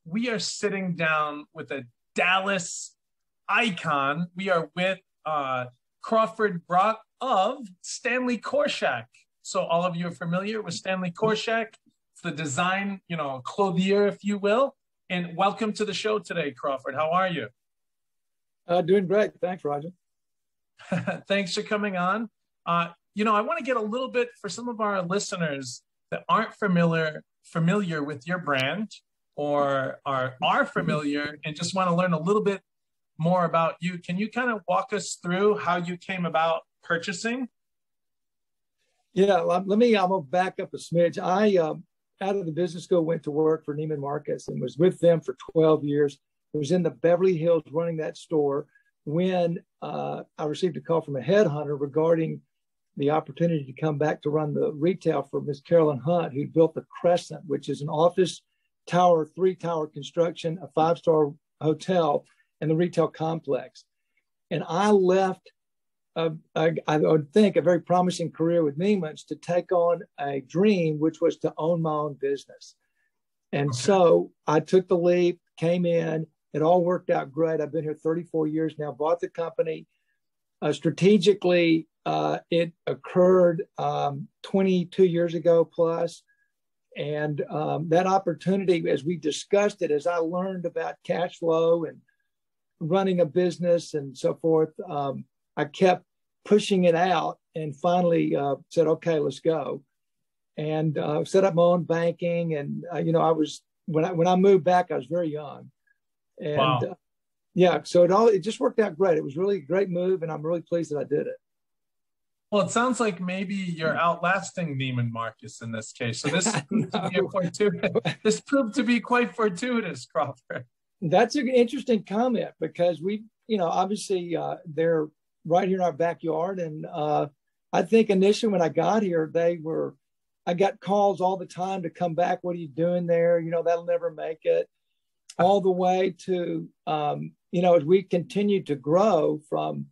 We are sitting down with a Dallas icon. We are with Crawford Brock of Stanley Korshak. So all of you are familiar with Stanley Korshak. It's the design, clothier, if you will. And welcome to the show today, Crawford. How are you? Doing great. Thanks, Roger. Thanks for coming on. I want to get a little bit for some of our listeners that aren't familiar with your brand or are familiar and just want to learn a little bit more about you. Can you kind of walk us through how you came about purchasing? Yeah, I'm gonna back up a smidge. I out of the business school went to work for Neiman Marcus and was with them for 12 years. I was in the Beverly Hills running that store when I received a call from a headhunter regarding the opportunity to come back to run the retail for Miss Carolyn Hunt, who built the Crescent, which is an office tower, 3-tower construction, a 5-star hotel, and the retail complex. And I left, I would think, a very promising career with Neiman's to take on a dream, which was to own my own business. And so I took the leap, came in. It all worked out great. I've been here 34 years now, bought the company. Strategically, it occurred 22 years ago plus. And that opportunity, as we discussed it, as I learned about cash flow and running a business and so forth, I kept pushing it out and finally said, okay, let's go. And set up my own banking. And, I was, when I moved back, I was very young. And wow. So it just worked out great. It was really a great move, and I'm really pleased that I did it. Well, it sounds like maybe you're outlasting Neiman Marcus in this case. So this proved to be quite fortuitous, Crawford. That's an interesting comment because we, obviously they're right here in our backyard. And I think initially when I got here, I got calls all the time to come back. What are you doing there? That'll never make it. All the way to, as we continue to grow from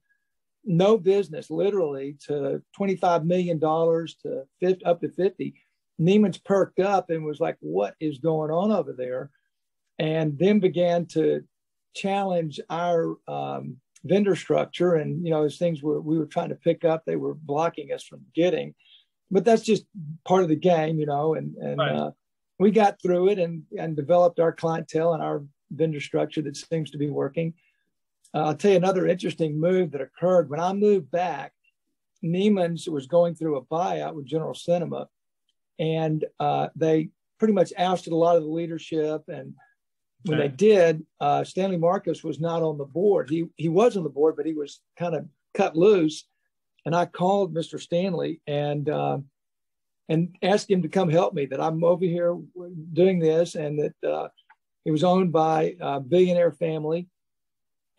no business, literally, to $25 million to up to 50, Neiman's perked up and was like, what is going on over there? And then began to challenge our vendor structure. And, those things we were trying to pick up, they were blocking us from getting. But that's just part of the game, and right. We got through it and developed our clientele and our vendor structure that seems to be working. I'll tell you another interesting move that occurred. When I moved back, Neiman's was going through a buyout with General Cinema, and they pretty much ousted a lot of the leadership. And when they did, Stanley Marcus was not on the board. He was on the board, but he was kind of cut loose. And I called Mr. Stanley and asked him to come help me, that I'm over here doing this, and that it was owned by a billionaire family,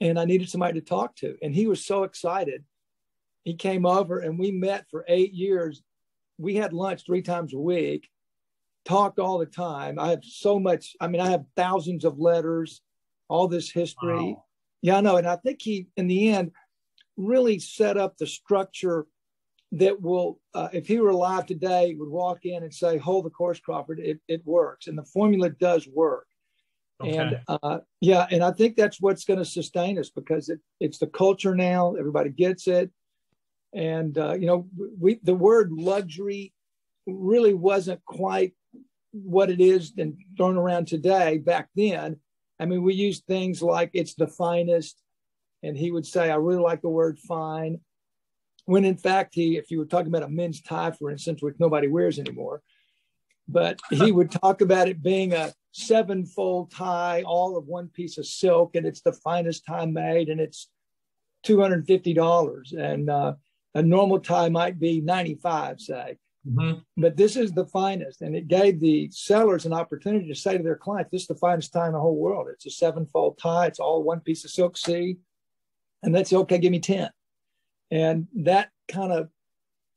and I needed somebody to talk to. And he was so excited. He came over and we met for 8 years. We had lunch 3 times a week, talked all the time. I have so much, I have thousands of letters, all this history. Wow. Yeah, I know. And I think he, in the end, really set up the structure that will, if he were alive today, would walk in and say, hold the course, Crawford, it works. And the formula does work. Okay. And and I think that's what's going to sustain us, because it's the culture now. Everybody gets it. And, the word luxury really wasn't quite what it is and thrown around today. Back then, we used things like it's the finest. And he would say, I really like the word fine. When in fact, if you were talking about a men's tie, for instance, which nobody wears anymore, but he would talk about it being a 7-fold tie, all of one piece of silk, and it's the finest tie made, and it's $250. And a normal tie might be $95, say. Mm-hmm. But this is the finest. And it gave the sellers an opportunity to say to their clients, this is the finest tie in the whole world. It's a 7-fold tie. It's all one piece of silk. See? And that's okay. Give me 10. And that kind of,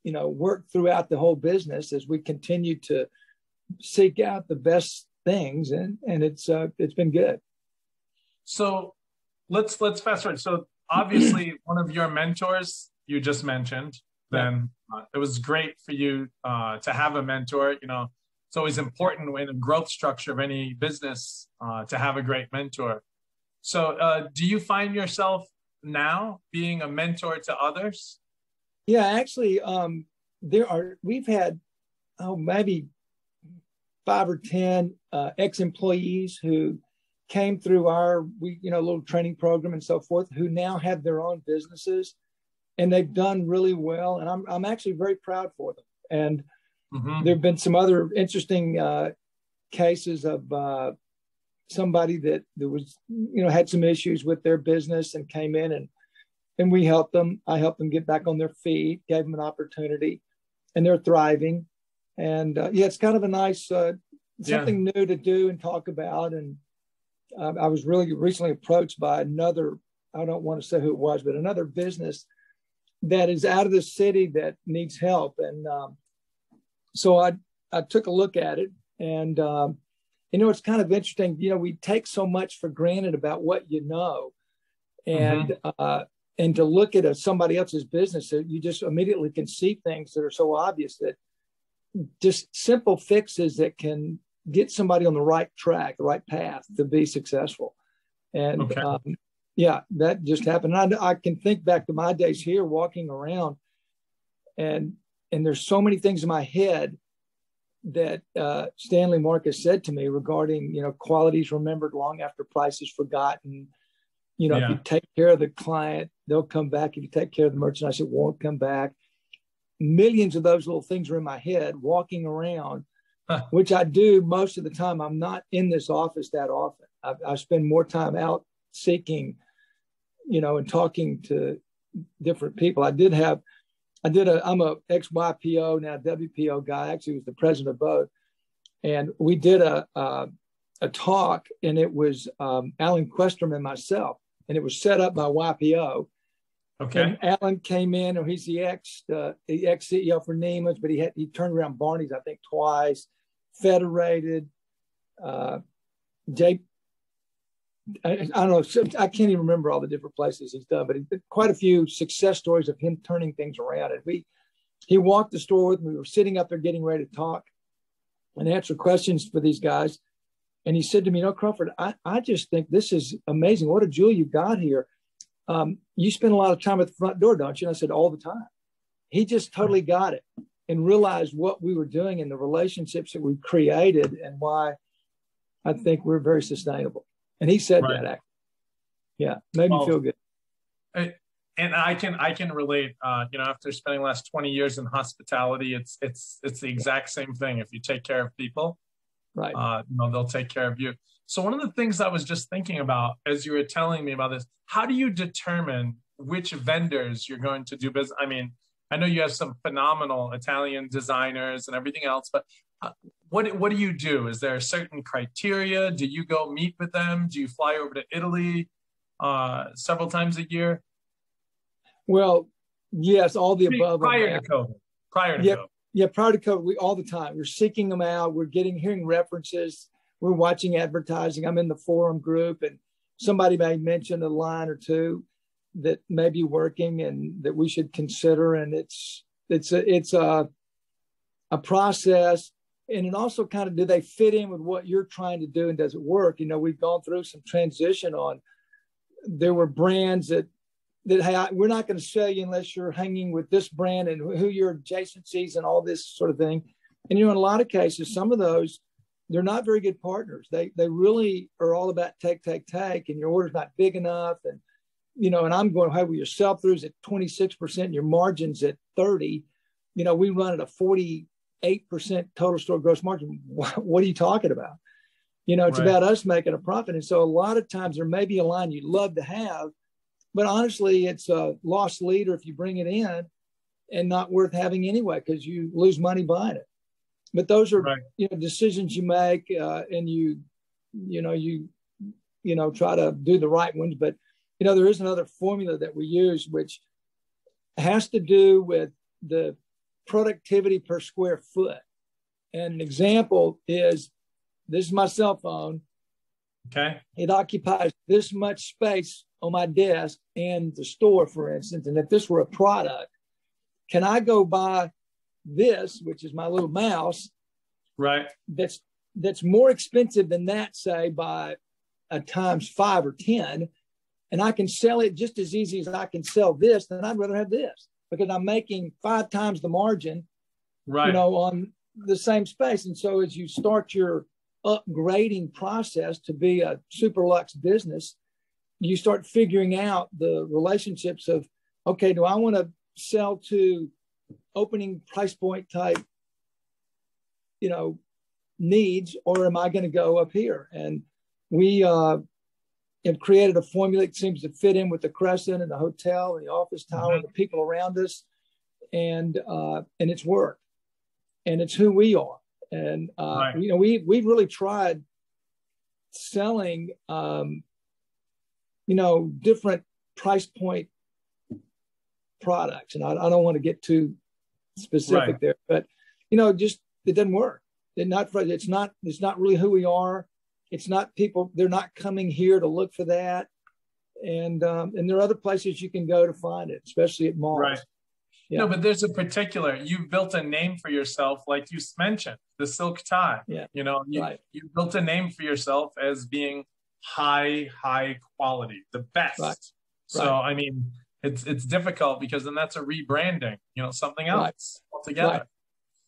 worked throughout the whole business as we continue to seek out the best things. And it's been good. So let's fast forward. So obviously one of your mentors you just mentioned, then it was great for you to have a mentor, it's always important in the growth structure of any business to have a great mentor. So do you find yourself now being a mentor to others? Yeah, actually, we've had, maybe 5 or 10 ex-employees who came through our little training program and so forth, who now have their own businesses, and they've done really well. And I'm actually very proud for them. And there have been some other interesting cases of somebody that was, had some issues with their business and came in and we helped them. I helped them get back on their feet, gave them an opportunity, and they're thriving. And it's kind of a nice, something new to do and talk about. And I was really recently approached by another, I don't want to say who it was, but another business that is out of the city that needs help. And so I took a look at it, and it's kind of interesting. We take so much for granted about what and to look at somebody else's business, you just immediately can see things that are so obvious, that just simple fixes that can get somebody on the right track, the right path to be successful. And that just happened. I can think back to my days here walking around, and there's so many things in my head that Stanley Marcus said to me regarding, qualities remembered long after price is forgotten. If you take care of the client, they'll come back. If you take care of the merchandise, it won't come back. Millions of those little things are in my head walking around, which I do most of the time. I'm not in this office that often. I spend more time out seeking, and talking to different people. I'm a ex-YPO, now WPO guy. Actually was the president of both. And we did a talk, and it was Alan Questrom and myself, and it was set up by YPO. Okay. And Alan came in, and he's the ex-CEO for Neiman's, but he turned around Barney's, I think, twice. Federated, I don't know, I can't even remember all the different places he's done, but he did quite a few success stories of him turning things around. And he walked the store with me. We were sitting up there getting ready to talk and answer questions for these guys. And he said to me, Crawford, I just think this is amazing. What a jewel you got here. You spend a lot of time at the front door, don't you? And I said, all the time. He just totally got it and realized what we were doing and the relationships that we created, and why I think we're very sustainable. And he said that, actually. Yeah, made me feel good. And I can relate. After spending the last 20 years in hospitality, it's the exact same thing. If you take care of people, right, they'll take care of you. So one of the things I was just thinking about as you were telling me about this, how do you determine which vendors you're going to do business? I mean, I know you have some phenomenal Italian designers and everything else, but what do you do? Is there a certain criteria? Do you go meet with them? Do you fly over to Italy several times a year? Well, yes, all the above. Prior to COVID. Yeah, prior to COVID, all the time. We're seeking them out. We're hearing references. We're watching advertising. I'm in the forum group, and somebody may mention a line or two that may be working and that we should consider. And it's a process. And it also kind of, do they fit in with what you're trying to do, and does it work? We've gone through some transition there were brands that hey, we're not going to sell you unless you're hanging with this brand and who your adjacencies and all this sort of thing. And, in a lot of cases, some of those, they're not very good partners. They really are all about take, and your order's not big enough. And, and I'm going, hey, well, your sell-throughs at 26% and your margins at 30%. We run at a 48% total store gross margin. What are you talking about? It's about us making a profit. And so a lot of times there may be a line you'd love to have, but honestly, it's a lost leader if you bring it in, and not worth having anyway, because you lose money buying it. But those are decisions you make, and you try to do the right ones. But there is another formula that we use, which has to do with the productivity per square foot. And an example is, this is my cell phone. Okay. It occupies this much space on my desk and the store, for instance. And if this were a product, can I go buy this, which is my little mouse, Right. that's more expensive than that, say by a times 5 or 10, and I can sell it just as easy as I can sell this, then I'd rather have this because I'm making 5 times the margin, Right. on the same space. And so as you start your upgrading process to be a super luxe business, you start figuring out the relationships of, okay, do I want to sell to opening price point type, needs, or am I going to go up here? And we have created a formula that seems to fit in with the Crescent and the hotel and the office tower, and the people around us, and it's worked, and it's who we are. And Right. we've really tried selling, different price point products, and I don't want to get too specific there, but just it doesn't work. It's not really who we are. It's not people. They're not coming here to look for that, and there are other places you can go to find it, especially at malls. Right. Yeah. No, but there's you've built a name for yourself, like you mentioned, the silk tie. Yeah. You built a name for yourself as being high quality, the best. Right. So, Right. I mean, it's difficult because then that's a rebranding, something else altogether.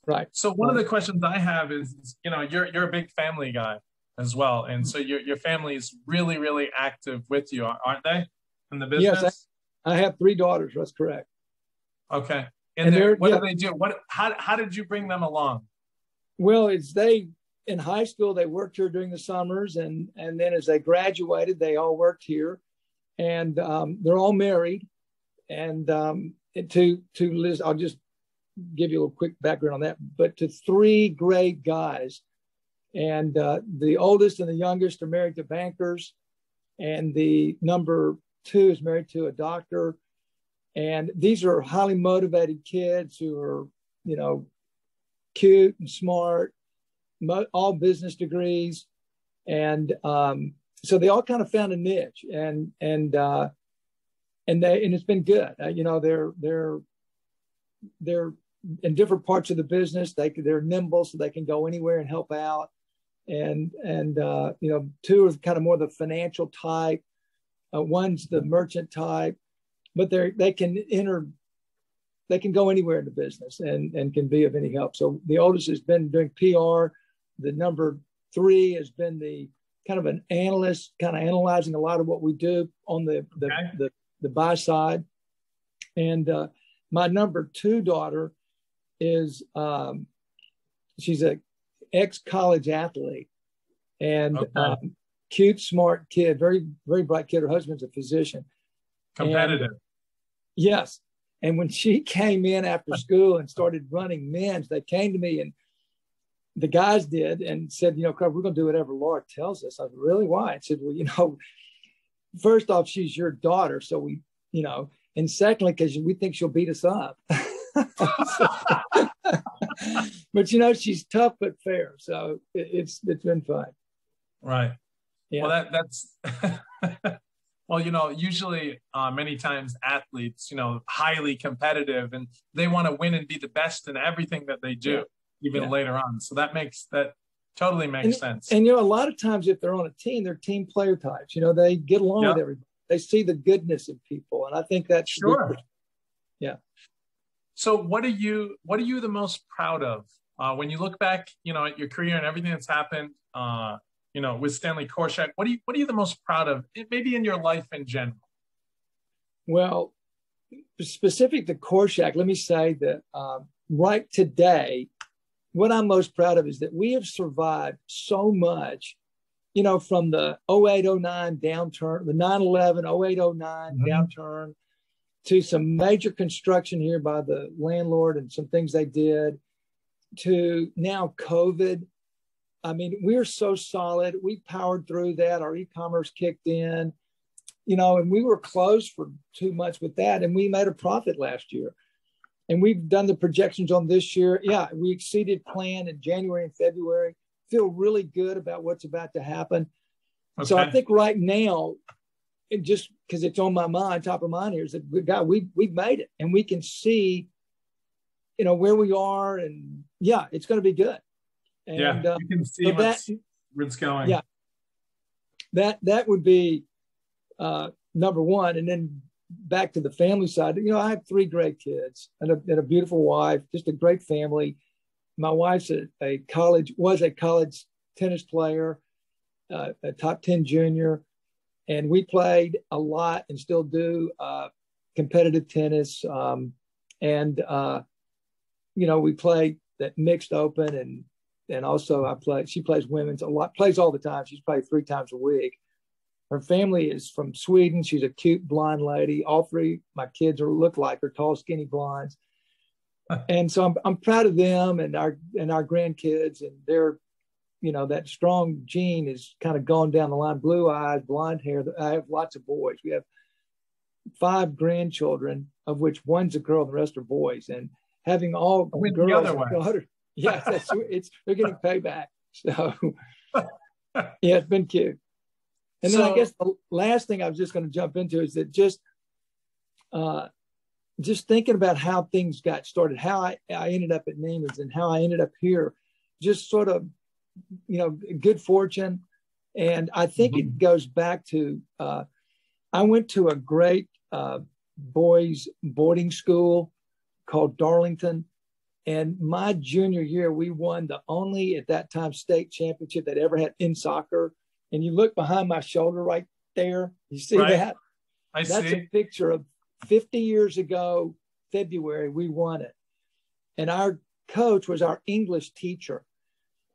Right. So one of the questions I have is, you're a big family guy as well. And so your family is really, really active with you, aren't they, in the business? Yes, I have 3 daughters. That's correct. Okay. And what do they do? How did you bring them along? Well, in high school, they worked here during the summers, and then as they graduated, they all worked here, and they're all married. And to Liz, I'll just give you a little quick background on that, but to 3 great guys. And the oldest and the youngest are married to bankers, and the number 2 is married to a doctor. And these are highly motivated kids who are, cute and smart, all business degrees. And so they all kind of found a niche, and it's been good. They're in different parts of the business. They're nimble, so they can go anywhere and help out. And 2 are kind of more the financial type. One's the merchant type, but they can go anywhere in the business and can be of any help. So the oldest has been doing PR. The number 3 has been the kind of an analyst, kind of analyzing a lot of what we do on the buy side. And my number 2 daughter is she's a ex-college athlete, and cute, smart kid, very, very bright kid. Her husband's a physician. Competitive. And, yes. And when she came in after school and started running men's, they came to me, and the guys did, and said, Crawford, we're going to do whatever Laura tells us. I said, really? Why? I said, well, first off, she's your daughter. So we, and secondly, because we think she'll beat us up. But she's tough but fair, so it's been fun. Right. Yeah. Well, that's well, usually many times athletes, highly competitive, and they want to win and be the best in everything that they do, even later on. So that totally makes sense. And a lot of times if they're on a team, they're team player types. They get along with everybody. They see the goodness in people, and I think that's sure. Yeah. So what are you the most proud of when you look back, at your career and everything that's happened, with Stanley Korshak? What are you the most proud of, maybe in your life in general? Well, specific to Korshak, let me say that right today, what I'm most proud of is that we have survived so much, from the 08-09 downturn, the 9/11, 08-09 downturn, to some major construction here by the landlord and some things they did, to now COVID. I mean, we're so solid. We powered through that. Our e-commerce kicked in, and we were closed for 2 months with that, and we made a profit last year. And we've done the projections on this year. Yeah, we exceeded plan in January and February. Feel really good about what's about to happen. Okay. So I think right now, just because it's on my mind, top of mind here, is that God, we've made it, and we can see, where we are, and it's going to be good. Yeah, And you can see so where that, it's going. yeah, that would be number one. And then back to the family side, I have 3 great kids and a beautiful wife, just a great family. My wife's was a college tennis player, a top 10 junior. And we played a lot and still do competitive tennis. We play that mixed open and also she plays women's a lot, plays all the time. She's played 3 times a week. Her family is from Sweden. She's a cute blonde lady. All 3 my kids look like her, tall, skinny blondes. And so I'm proud of them and our grandkids, and they're, that strong gene is kind of gone down the line. Blue eyes, blonde hair. I have lots of boys. We have 5 grandchildren, of which one's a girl and the rest are boys. And having all girls and daughters, yeah, they're getting payback. So yeah, it's been cute. And then I guess the last thing I was just going to jump into is that just thinking about how things got started, how I ended up at Neiman's and how I ended up here, just sort of, good fortune. And I think it goes back to, I went to a great boys boarding school called Darlington. And my junior year, we won the only, at that time, state championship that ever had in soccer. And you look behind my shoulder right there, you see that? That's a picture of 50 years ago, February, we won it. And our coach was our English teacher.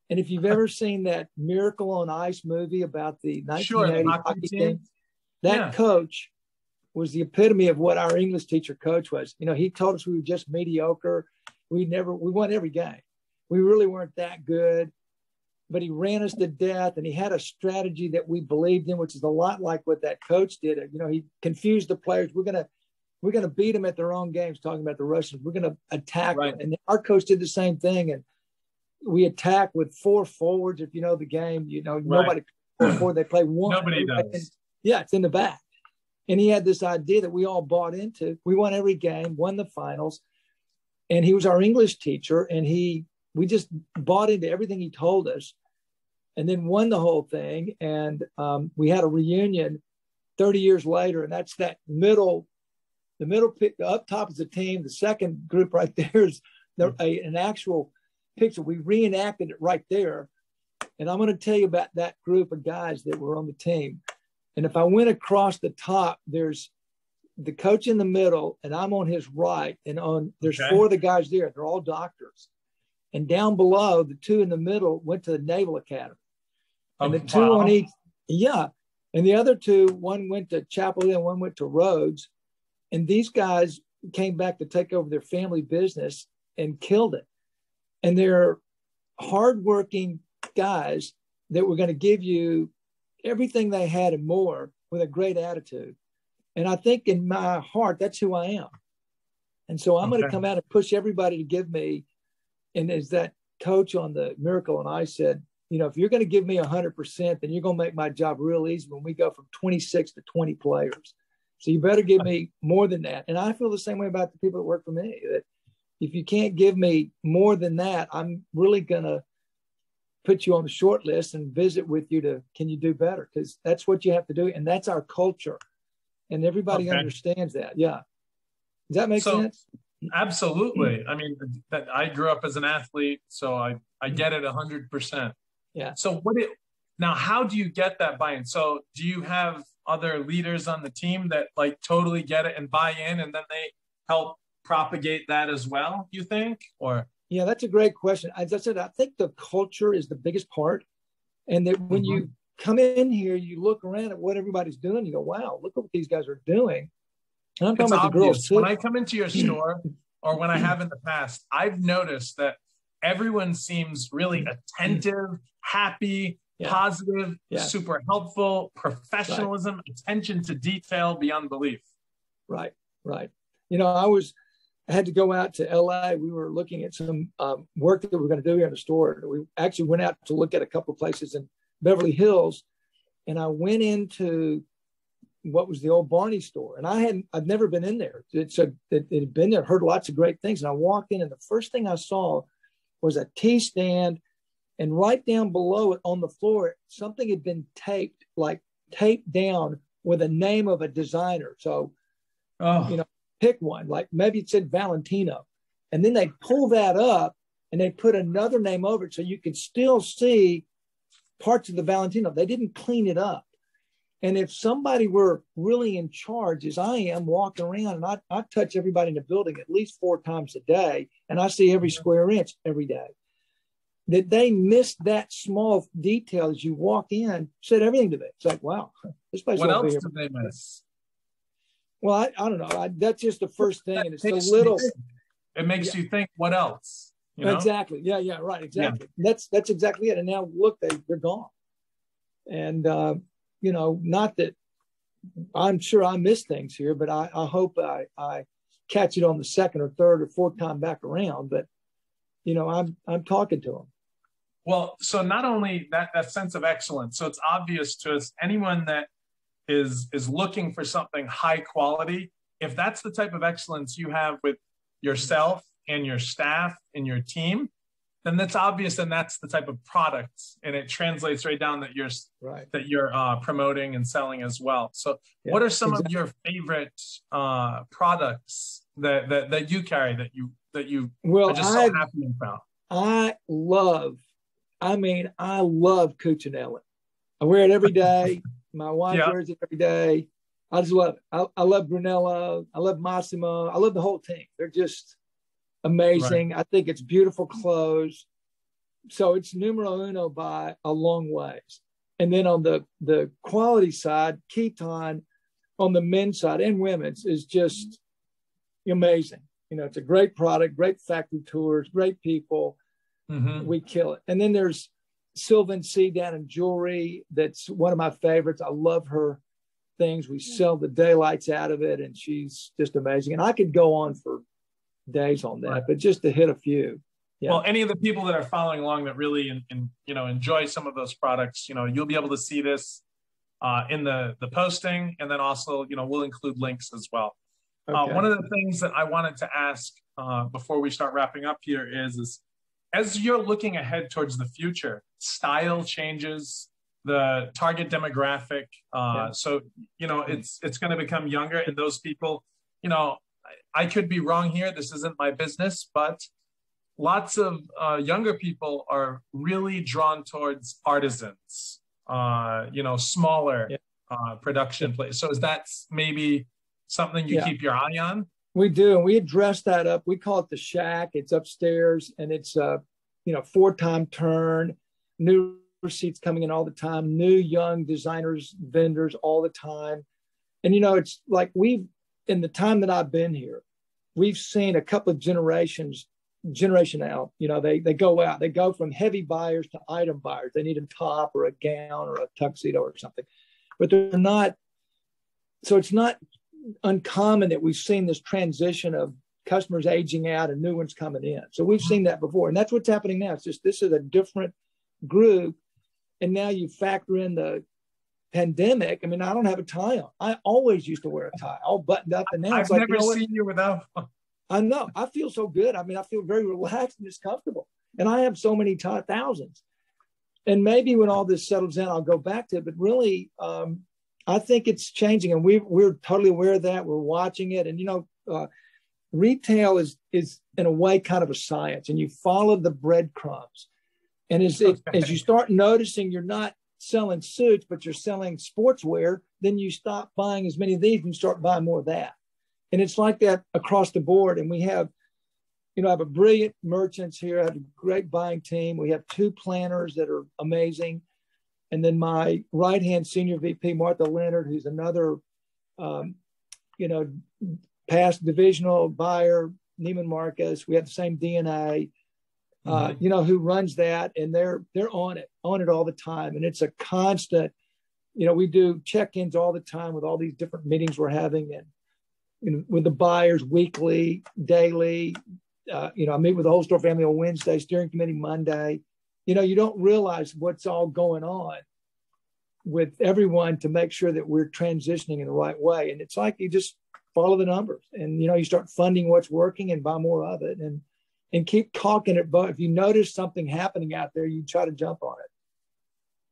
And if you've ever seen that Miracle on Ice movie about the 1980 hockey team, that coach was the epitome of what our English teacher coach was. He told us we were just mediocre. We won every game. We really weren't that good, but he ran us to death, and he had a strategy that we believed in, which is a lot like what that coach did. He confused the players. We're going to beat them at their own games, talking about the Russians. We're going to attack them. And our coach did the same thing. And we attack with 4 forwards. If you know the game, nobody forward, they play 1. Nobody does. Yeah, it's in the back. And he had this idea that we all bought into. We won every game, won the finals. And he was our English teacher. And we just bought into everything he told us, and then won the whole thing. And we had a reunion 30 years later. And that's that middle pick. Up top is the team. The second group right there is an actual picture. We reenacted it right there. And I'm going to tell you about that group of guys that were on the team. And if I went across the top, there's the coach in the middle, and I'm on his right. And there's 4 of the guys there. They're all doctors. And down below, the 2 in the middle went to the Naval Academy. And the 2 on each, and the other 2, one went to Chapel Hill, one went to Rhodes. And these guys came back to take over their family business and killed it. And they're hardworking guys that were going to give you everything they had and more with a great attitude. And I think in my heart, that's who I am. And so I'm going to come out and push everybody to give me. And as that coach on the Miracle and I said, if you're going to give me 100%, then you're going to make my job real easy when we go from 26 to 20 players. So you better give me more than that. And I feel the same way about the people that work for me, that if you can't give me more than that, I'm really going to put you on the short list and visit with you can you do better? Because that's what you have to do. And that's our culture. And everybody understands that. Yeah. Does that make sense? Absolutely. I mean, I grew up as an athlete, so I get it 100%. Yeah. So now, how do you get that buy-in? So do you have other leaders on the team that totally get it and buy in, and then they help propagate that as well, you think? Or yeah, that's a great question. As I said, I think the culture is the biggest part. And that when you come in here, you look around at what everybody's doing, you go, wow, look at what these guys are doing. And I'm talking about the girls too. When I come into your store, or when I have in the past, I've noticed that everyone seems really attentive, happy, positive, super helpful, professionalism, attention to detail beyond belief. Right. I had to go out to LA. We were looking at some work that we were going to do here in the store. We actually went out to look at a couple of places in Beverly Hills, and I went into what was the old Barney store. And I'd never been in there. It had been there, heard lots of great things. And I walked in, and the first thing I saw was a tea stand And right down below it on the floor, something had been taped down with a name of a designer. So, pick one, like maybe it said Valentino. And then they pull that up and they put another name over it so you can still see parts of the Valentino. They didn't clean it up. And if somebody were really in charge, as I am, walking around, and I touch everybody in the building at least 4 times a day, and I see every square inch every day, that they missed that small detail as you walk in, said everything to me. It's like, wow, this place. What else did they miss? Well, I don't know. That's just the first thing, and it's the little. It makes you think. What else? You know? Exactly. Yeah. Right. Exactly. Yeah. That's exactly it. And now look, they're gone. And not that I'm sure I miss things here, but I hope I catch it on the second or third or fourth time back around. But I'm talking to them. Well, so not only that sense of excellence, so it's obvious to us, anyone that is looking for something high quality, if that's the type of excellence you have with yourself and your staff and your team, then that's obvious, and that's the type of products, and it translates right down that you're promoting and selling as well. So what are some of your favorite products that you carry that you are just so happy about? I love Cucinelli. I wear it every day. My wife wears it every day. I just love it. I love Brunello. I love Massimo. I love the whole team. They're just amazing. Right. I think it's beautiful clothes. So it's numero uno by a long ways. And then on the quality side, Keaton on the men's side and women's is just amazing. It's a great product, great factory tours, great people. Mm-hmm. We kill it. And then there's Sylvan C down in jewelry. That's one of my favorites. I love her things. We sell the daylights out of it, and she's just amazing. And I could go on for days on that, but just to hit a few. Yeah. Well, any of the people that are following along that really enjoy some of those products, you'll be able to see this in the posting, and then also we'll include links as well. Okay. One of the things that I wanted to ask before we start wrapping up here is as you're looking ahead towards the future, style changes, the target demographic. So it's going to become younger, and those people, I could be wrong here. This isn't my business, but lots of younger people are really drawn towards artisans, smaller production places. So is that maybe something you keep your eye on? We do, and we address that up. We call it the Shack. It's upstairs, and it's 4-time turn, new receipts coming in all the time, new young designers, vendors all the time. And it's like in the time that I've been here, we've seen a couple of generation out. They go out. They go from heavy buyers to item buyers. They need a top or a gown or a tuxedo or something, but they're not. So it's not uncommon that we've seen this transition of customers aging out and new ones coming in. So we've seen that before, and that's what's happening now. It's just this is a different group, and now you factor in the pandemic. I mean, I don't have a tie on. I always used to wear a tie, all buttoned up, and now I've never seen you without. I know. I feel so good. I mean, I feel very relaxed and just comfortable, and I have so many thousands. And maybe when all this settles down, I'll go back to it. But really, I think it's changing, and we're totally aware of that. We're watching it, and retail is in a way kind of a science, and you follow the breadcrumbs. And as you start noticing you're not selling suits, but you're selling sportswear, then you stop buying as many of these and start buying more of that. And it's like that across the board. And we have, I have a brilliant merchants here. I have a great buying team. We have 2 planners that are amazing. And then my right-hand senior VP, Martha Leonard, who's another, past divisional buyer, Neiman Marcus. We have the same DNA, who runs that, and they're on it all the time. And it's a constant, we do check-ins all the time with all these different meetings we're having, and with the buyers weekly, daily. I meet with the whole store family on Wednesday, steering committee Monday. You don't realize what's all going on with everyone to make sure that we're transitioning in the right way. And it's like you just follow the numbers, and you start funding what's working and buy more of it. And and keep caulking it. But if you notice something happening out there, you try to jump on it.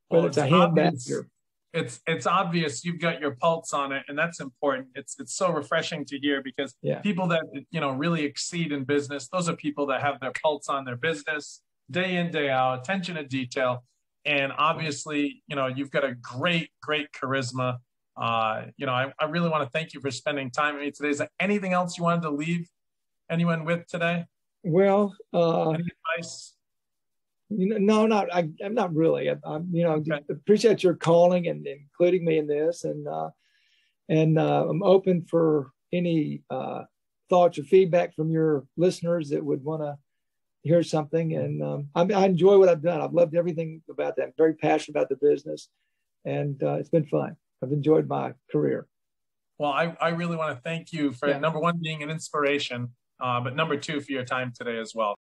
Whether Well, it's a handbag or it's obvious you've got your pulse on it, and that's important. It's so refreshing to hear, because people that really exceed in business, those are people that have their pulse on their business day in, day out, attention to detail. And obviously, you've got a great charisma. I really want to thank you for spending time with me today. Is there anything else you wanted to leave anyone with today? Well, any advice? No, I'm not really. Okay. Appreciate your calling and including me in this, and I'm open for any thoughts or feedback from your listeners that would want to hear something. And I enjoy what I've done. I've loved everything about that. I'm very passionate about the business, and it's been fun. I've enjoyed my career. Well, I really want to thank you for number one, being an inspiration, but number two, for your time today as well.